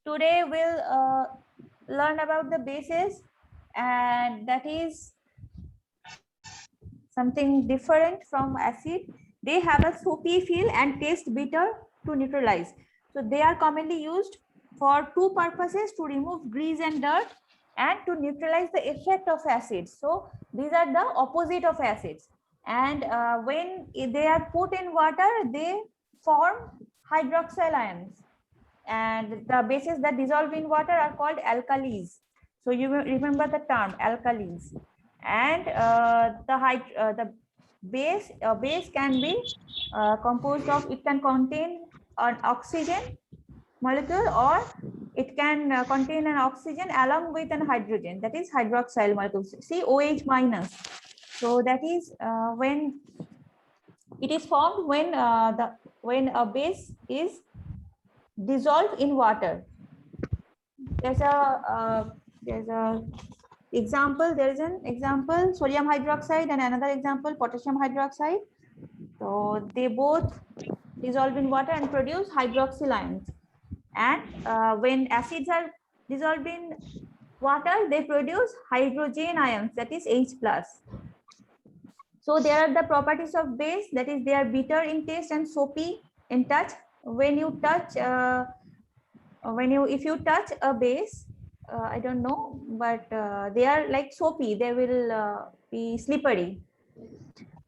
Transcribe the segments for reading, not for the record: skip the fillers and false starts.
Today we'll learn about the bases, and that is something different from acid. They have a soapy feel and taste bitter to neutralize. So they are commonly used for two purposes: to remove grease and dirt and to neutralize the effect of acids. So these are the opposite of acids. And when they are put in water, they form hydroxyl ions. And the bases that dissolve in water are called alkalis. So you will remember the term alkalis. And the base can be composed of, it can contain an oxygen molecule, or it can contain an oxygen along with an hydrogen, that is hydroxyl molecule, COH minus. So that is when it is formed when a base is dissolved in water. There's a example. There is an example, sodium hydroxide, and another example, potassium hydroxide. So they both dissolve in water and produce hydroxyl ions. And when acids are dissolved in water, they produce hydrogen ions, that is H plus. So there are the properties of base, that is they are bitter in taste and soapy in touch. When you touch if you touch a base, I don't know, but they are like soapy, they will be slippery,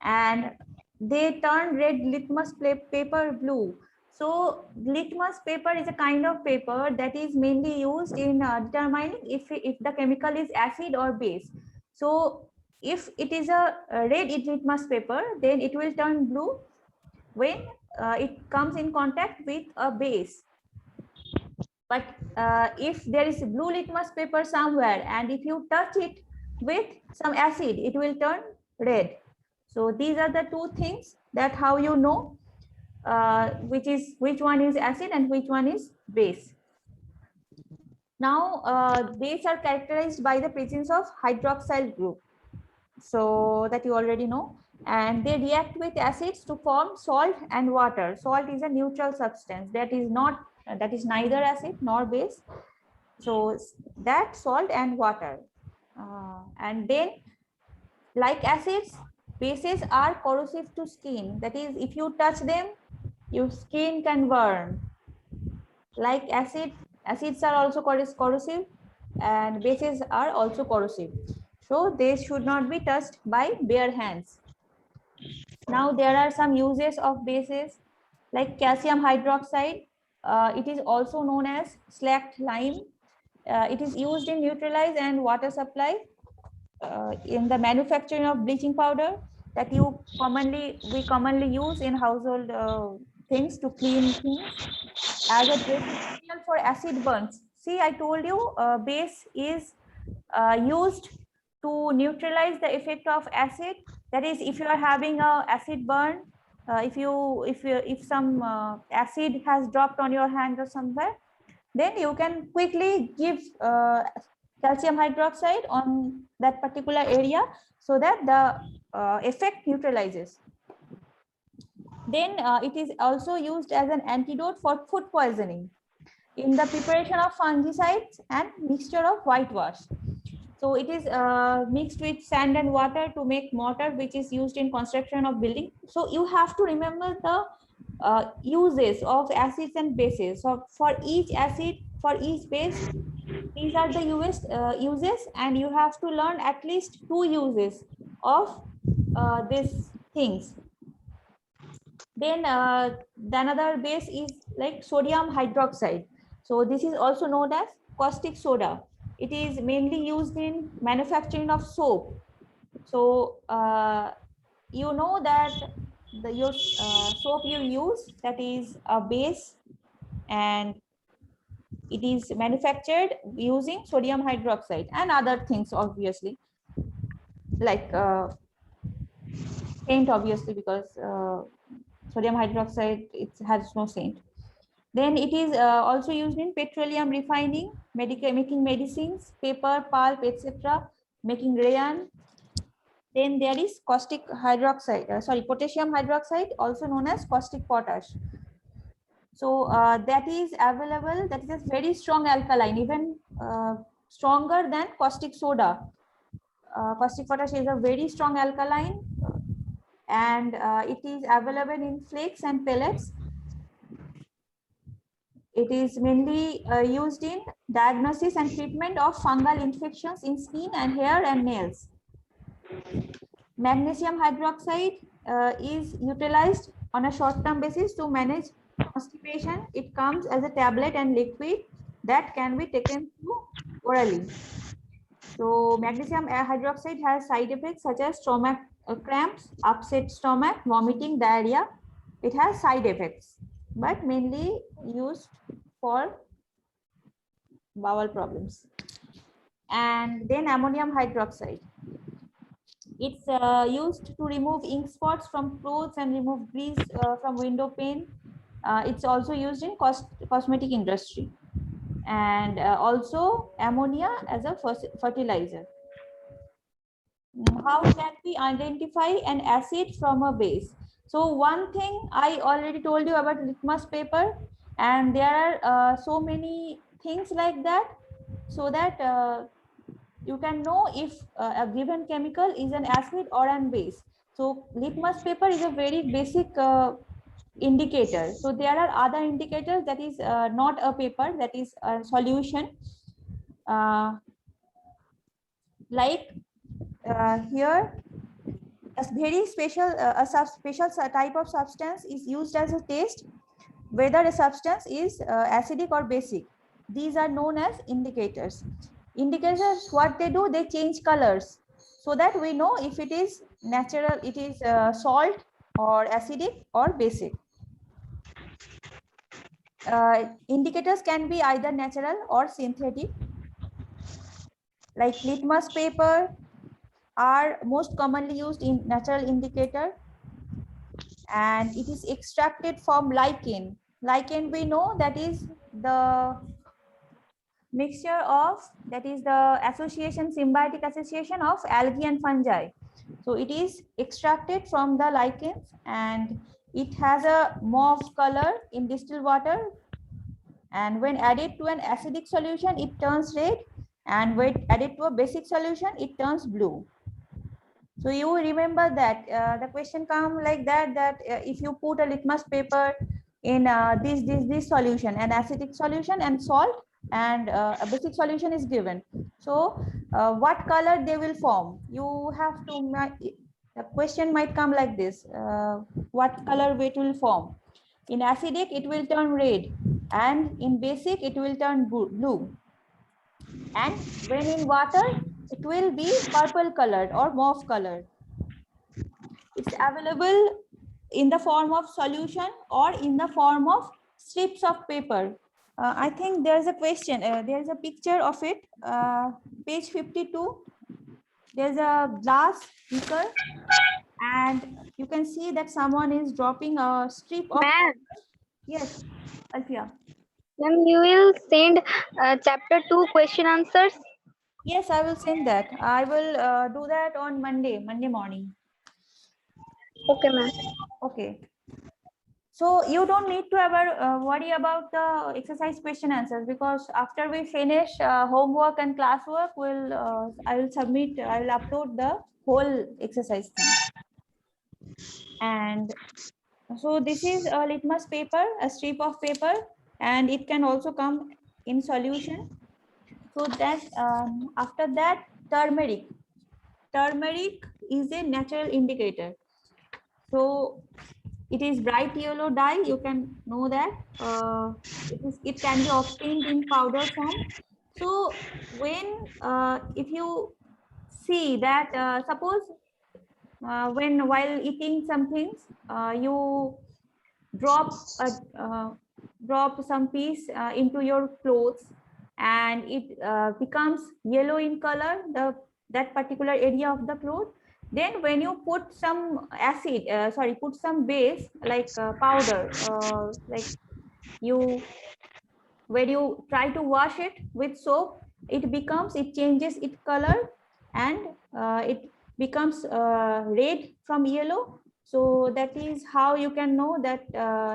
and they turn red litmus paper blue. So litmus paper is a kind of paper that is mainly used in determining if the chemical is acid or base. So if it is a red litmus paper, then it will turn blue when it comes in contact with a base. But if there is blue litmus paper somewhere, and if you touch it with some acid, it will turn red. So these are the two things that how you know which one is acid and which one is base. Now base are characterized by the presence of hydroxyl group, so that you already know, and they react with acids to form salt and water. Salt is a neutral substance that is neither acid nor base. So that salt and water, and then like acids, bases are corrosive to skin, that is if you touch them, your skin can burn. Like acids are also corrosive, and bases are also corrosive, so they should not be touched by bare hands. Now there are some uses of bases, like calcium hydroxide. It is also known as slacked lime. It is used in neutralize and water supply, in the manufacturing of bleaching powder that we commonly use in household things to clean things, as a base material for acid burns. See, I told you base is used to neutralize the effect of acid. That is, if you are having a acid burn, if some acid has dropped on your hand or somewhere, then you can quickly give calcium hydroxide on that particular area, so that the effect neutralizes. Then it is also used as an antidote for food poisoning in the preparation of fungicides and mixture of whitewash. So it is mixed with sand and water to make mortar, which is used in construction of building. So you have to remember the uses of acids and bases. So for each acid, for each base, these are the uses, and you have to learn at least two uses of these things. Then the another base is like sodium hydroxide. So this is also known as caustic soda. It is mainly used in manufacturing of soap. So you know that your soap you use, that is a base, and it is manufactured using sodium hydroxide and other things, obviously, like paint, obviously, because sodium hydroxide, it has no scent. Then it is also used in petroleum refining, making medicines, paper, pulp, etc., making rayon. Then there is caustic hydroxide, potassium hydroxide, also known as caustic potash. So that is available. That is a very strong alkaline, even stronger than caustic soda. Caustic potash is a very strong alkaline, and it is available in flakes and pellets. It is mainly used in diagnosis and treatment of fungal infections in skin and hair and nails. Magnesium hydroxide is utilized on a short-term basis to manage constipation. It comes as a tablet and liquid that can be taken through orally. So magnesium hydroxide has side effects such as stomach cramps, upset stomach, vomiting, diarrhea. It has side effects, but mainly used for bowel problems. And then ammonium hydroxide. It's used to remove ink spots from clothes and remove grease from window pane. It's also used in cosmetic industry, and also ammonia as a fertilizer. How can we identify an acid from a base? So one thing I already told you about litmus paper, and there are so many things like that, so that you can know if a given chemical is an acid or an base. So litmus paper is a very basic indicator. So there are other indicators that is not a paper, that is a solution. Like here, a very special special type of substance is used as a test whether a substance is acidic or basic. These are known as indicators. Indicators, what they do, they change colors so that we know if it is natural, it is salt or acidic or basic. Indicators can be either natural or synthetic. Like litmus paper are most commonly used in natural indicator, and it is extracted from lichen. Lichen, we know that is the mixture of, that is the association, symbiotic association of algae and fungi. So it is extracted from the lichens, and it has a mauve color in distilled water, and when added to an acidic solution it turns red, and when added to a basic solution it turns blue. So you remember that the question come like that, if you put a litmus paper in this solution, an acidic solution and salt, and a basic solution is given. So what color they will form? You have to, the question might come like this, what color it will form? In acidic, it will turn red, and in basic, it will turn blue. And when in water, it will be purple colored or mauve colored. It's available in the form of solution or in the form of strips of paper. I think there's a question, there's a picture of it, page 52. There's a glass beaker, and you can see that someone is dropping a strip of Ma'am, Yes, Alfia. ma'am, you will send chapter 2 question answers. Yes, I will send that. I will do that on Monday morning. Okay, ma'am. Okay. So you don't need to ever worry about the exercise question answers, because after we finish homework and classwork, I will submit, I will upload the whole exercise thing. And so this is a litmus paper, a strip of paper, and it can also come in solution. So that after that, turmeric. Turmeric is a natural indicator. So it is bright yellow dye, you can know that. It can be obtained in powder form. So when if you see that suppose when while eating some things, you drop drop some piece into your clothes, and it becomes yellow in color, that particular area of the cloth. Then when you put some acid, put some base like powder, like you, when you try to wash it with soap, it changes its color, and it becomes red from yellow. So that is how you can know that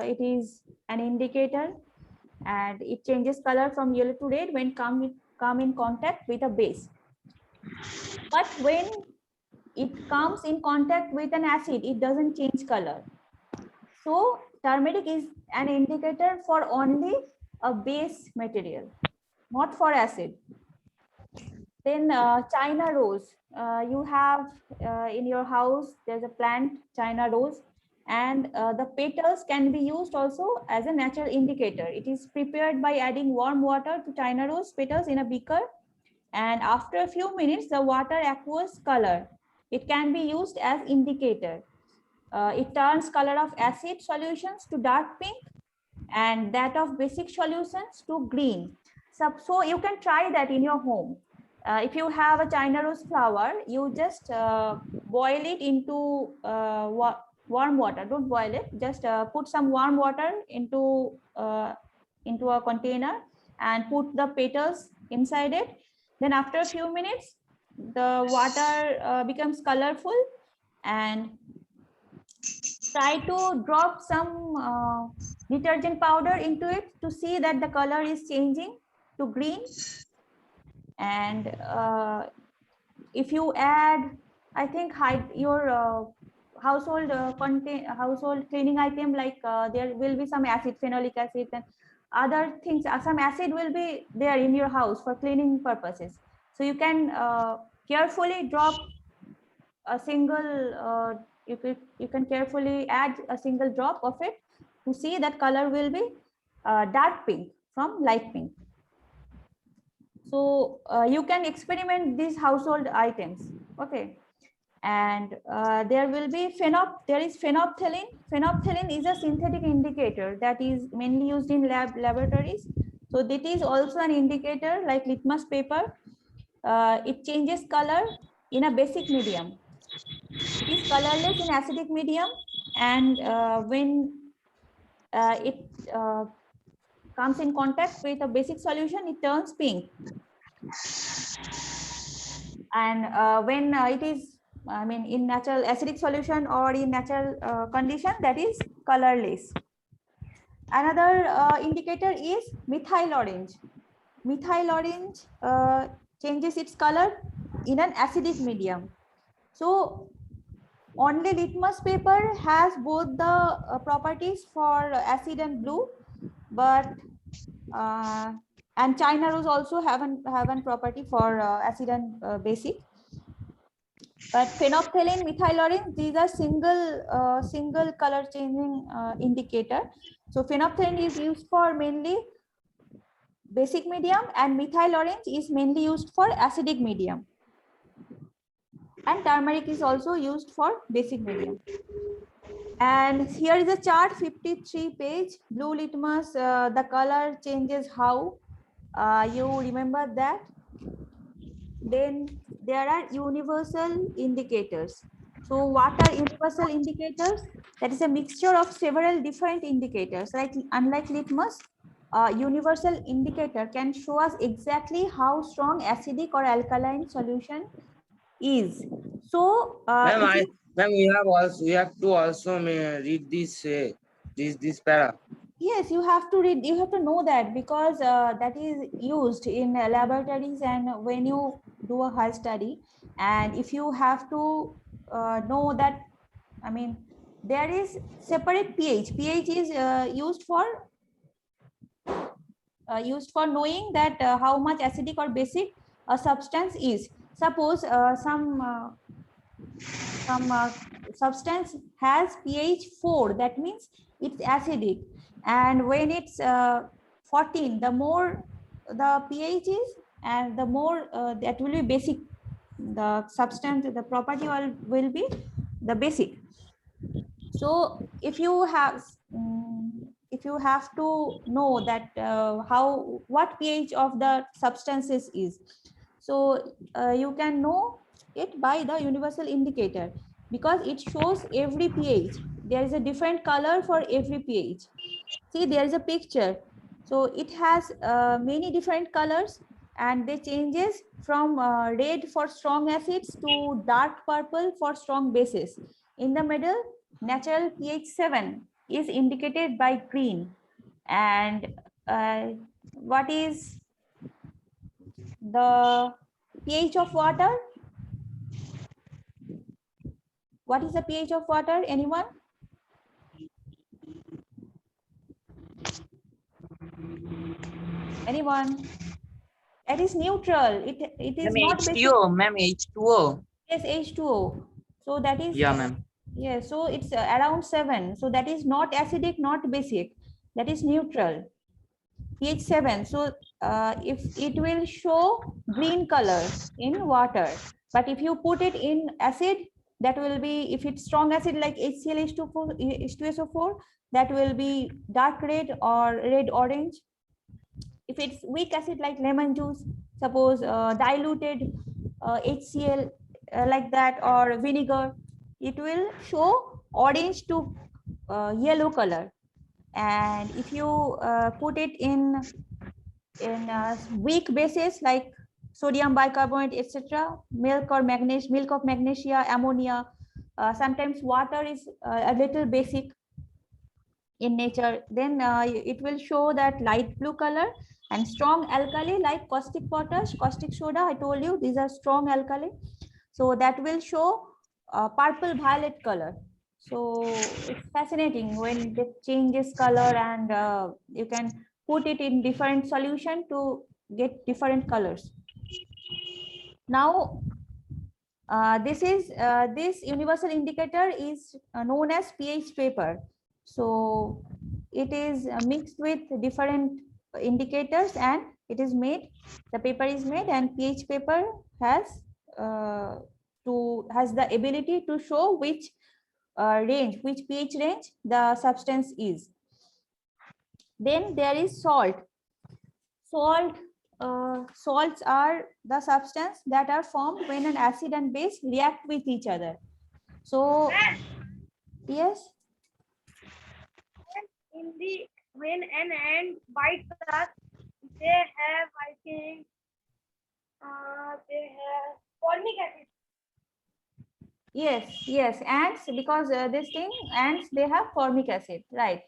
it is an indicator, and it changes color from yellow to red when come in contact with a base. But when it comes in contact with an acid, it doesn't change color. So turmeric is an indicator for only a base material, not for acid. Then China rose. You have in your house, there's a plant, China rose, and the petals can be used also as a natural indicator. It is prepared by adding warm water to China rose petals in a beaker, and after a few minutes, the water aqueous color. It can be used as indicator. It turns color of acid solutions to dark pink and that of basic solutions to green. So you can try that in your home. If you have a China rose flower, you just boil it into warm water. Don't boil it. Just put some warm water into a container and put the petals inside it. Then after a few minutes, the water becomes colorful, and try to drop some detergent powder into it to see that the color is changing to green. And if you add, I think, your household cleaning item, like there will be some acid, phenolic acid, and other things. Some acid will be there in your house for cleaning purposes. So you can carefully drop a single. You can carefully add a single drop of it to see that color will be dark pink from light pink. So you can experiment these household items. Okay. And there will be there is phenolphthalein. Phenolphthalein is a synthetic indicator that is mainly used in laboratories. So that is also an indicator like litmus paper. It changes color in a basic medium. It is colorless in acidic medium, and when it comes in contact with a basic solution, it turns pink. And when it is, I mean, in natural acidic solution or in natural condition, that is colorless. Another indicator is methyl orange. Methyl orange changes its color in an acidic medium. So only litmus paper has both the properties for acid and blue, but and China rose also have an property for acid and basic. But phenolphthalein, methyl orange, these are single color changing indicator. So phenolphthalein is used for mainly basic medium, and methyl orange is mainly used for acidic medium. And turmeric is also used for basic medium. And here is a chart, 53 page, blue litmus, the color changes how, you remember that. Then there are universal indicators. So what are universal indicators? That is a mixture of several different indicators. Like unlike litmus, universal indicator can show us exactly how strong acidic or alkaline solution is. So Ma'am, we have to also read this para. yes, you have to read, you have to know that, because that is used in laboratories and when you do a high study. And if you have to know that, I mean, there is separate pH. pH is used for knowing that how much acidic or basic a substance is. Suppose some substance has pH 4, that means it's acidic, and when it's 14, the more the pH is, and the more that will be basic. The substance, the property will be the basic. So if you have to know that what pH of the substances is, so you can know it by the universal indicator, because it shows every pH. There is a different color for every pH. See, there is a picture. So it has many different colors, and they changes from red for strong acids to dark purple for strong bases. In the middle, natural pH 7 is indicated by green. And what is the pH of water? What is the pH of water? Anyone? Anyone? It is neutral. It is Ma'am, not basic. H2O, ma'am, H2O. Yes, H2O. So that is, Yeah, ma'am. yeah, so it's around 7. So that is not acidic, not basic. That is neutral. pH 7. So if it will show green color in water, but if you put it in acid, that will be, if it's strong acid like HCl, H2SO4, that will be dark red or red orange. If it's weak acid like lemon juice, suppose diluted HCl like that, or vinegar, it will show orange to yellow color. And if you put it in weak bases like sodium bicarbonate, etc., milk or magnesia, milk of magnesia, ammonia, sometimes water is a little basic in nature, then it will show that light blue color. And strong alkali like caustic potash, caustic soda, I told you these are strong alkali, so that will show purple violet color. So it's fascinating when it changes color, and you can put it in different solution to get different colors. Now this universal indicator is known as pH paper. So it is mixed with different indicators, and it is made, the paper is made, and pH paper has the ability to show which range, which pH range the substance is. Then there is salt. Salts are the substance that are formed when an acid and base react with each other. So yes, in the when an ant bites us, they have, I think, they have formic acid. yes, ants, because this thing, ants, they have formic acid, right?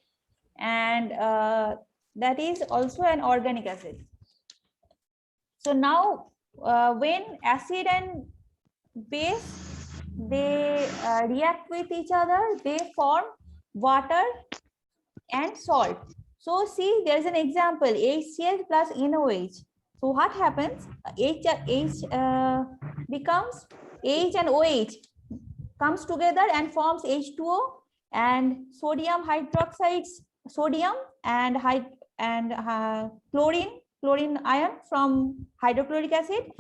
And that is also an organic acid. So now when acid and base, they react with each other, they form water and salt. So see, there's an example, HCl plus NOH. So what happens? H becomes H and OH comes together and forms H2O, and sodium hydroxides, sodium and chlorine ion from hydrochloric acid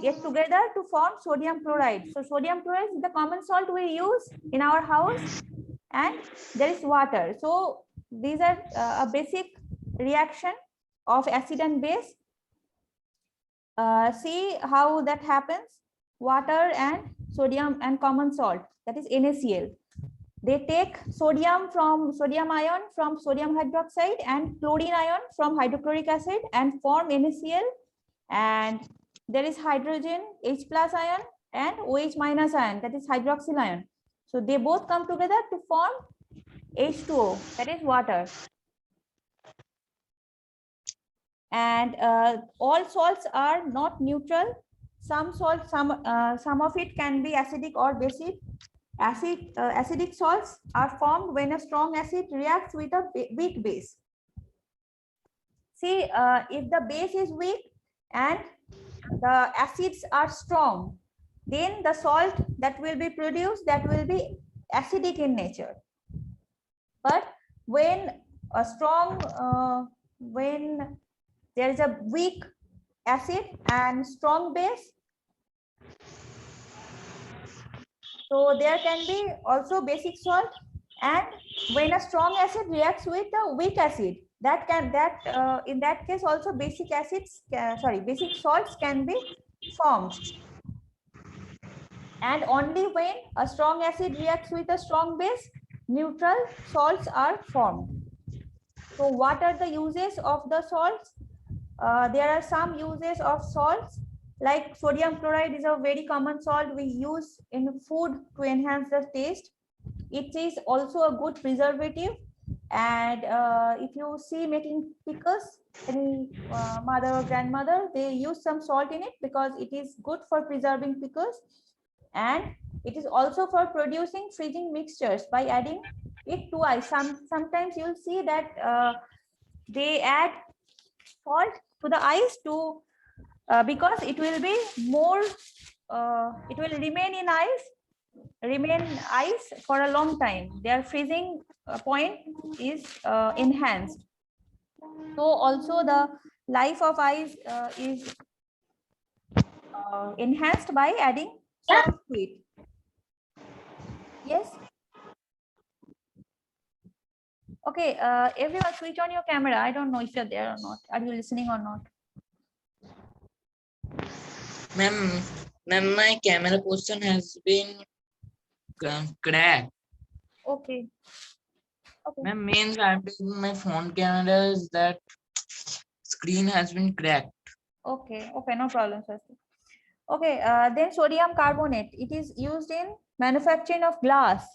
get together to form sodium chloride. So sodium chloride is the common salt we use in our house, and there is water. So these are a basic reaction of acid and base. See how that happens. Water and sodium and common salt, that is NaCl. They take sodium ion from sodium hydroxide and chlorine ion from hydrochloric acid and form NaCl. And there is hydrogen, H plus ion, and OH minus ion, that is hydroxyl ion. So they both come together to form H2O, that is water. And all salts are not neutral. Some salts, some of it can be acidic or basic. Acidic salts are formed when a strong acid reacts with a weak base. See, if the base is weak and the acids are strong, then the salt that will be produced, that will be acidic in nature. But when a strong, when there is a weak acid and strong base, so there can be also basic salt. And when a strong acid reacts with a weak acid, in that case also basic salts can be formed. And only when a strong acid reacts with a strong base, neutral salts are formed. So what are the uses of the salts? There are some uses of salts, like sodium chloride is a very common salt we use in food to enhance the taste. It is also a good preservative. And if you see making pickles, any mother or grandmother, they use some salt in it because it is good for preserving pickles. And it is also for producing freezing mixtures by adding it to ice. Sometimes you'll see that they add salt to the ice to because it will be more it will remain ice for a long time. Their freezing point is enhanced. So also the life of ice is enhanced by adding salt to it. Yes. Okay, everyone switch on your camera. I don't know if you're there or not. Are you listening or not? Ma'am, my camera position has been cracked. Okay. Okay. Ma'am, means I'm taking my phone camera is that screen has been cracked. Okay. Okay. No problem, sir. Okay. Then sodium carbonate. It is used in manufacturing of glass.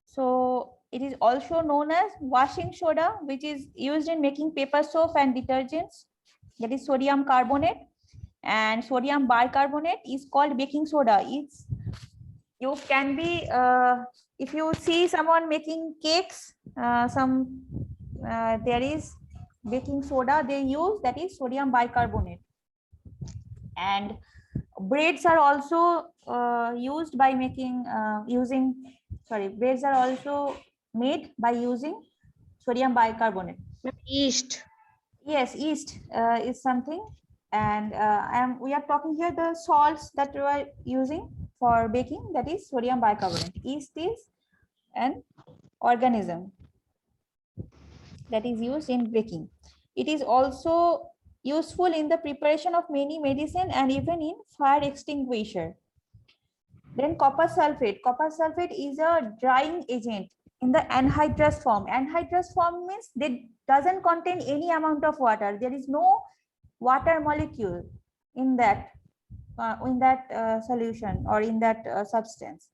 So it is also known as washing soda, which is used in making paper soap and detergents. That is sodium carbonate. And sodium bicarbonate is called baking soda. It's you can be if you see someone making cakes, there is baking soda they use, that is sodium bicarbonate. And breads are also used by making breads are also made by using sodium bicarbonate. Yeast. Yes, yeast is something. And we are talking here the salts that we are using for baking, that is sodium bicarbonate. Yeast is an organism that is used in baking. It is also useful in the preparation of many medicine and even in fire extinguisher. Then copper sulfate. Copper sulfate is a drying agent in the anhydrous form. Anhydrous form means it doesn't contain any amount of water. There is no water molecule in that solution or in that substance.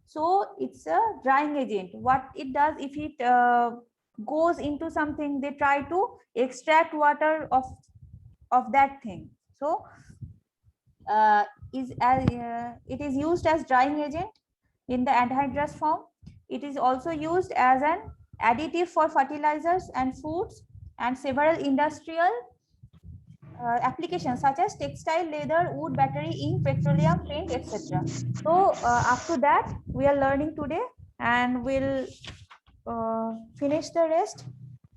So it's a drying agent. What it does, if it goes into something, they try to extract water of that thing. So it is used as drying agent in the anhydrous form. It is also used as an additive for fertilizers and foods and several industrial applications such as textile, leather, wood, battery, ink, petroleum, paint, etc. So up to that we are learning today, and we'll finish the rest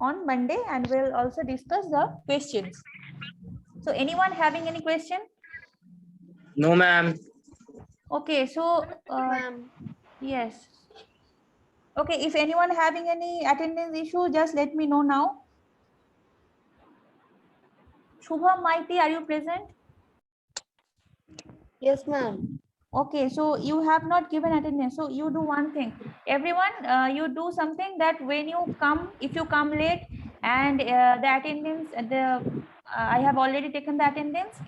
on Monday, and we'll also discuss the questions. So anyone having any question? No, ma'am. Okay, so yes. Okay, if anyone having any attendance issue, just let me know now. Shubham Maiti, are you present? Yes, ma'am. Okay, so you have not given attendance. So you do one thing. Everyone, you do something that when you come, if you come late and the attendance, I have already taken the attendance.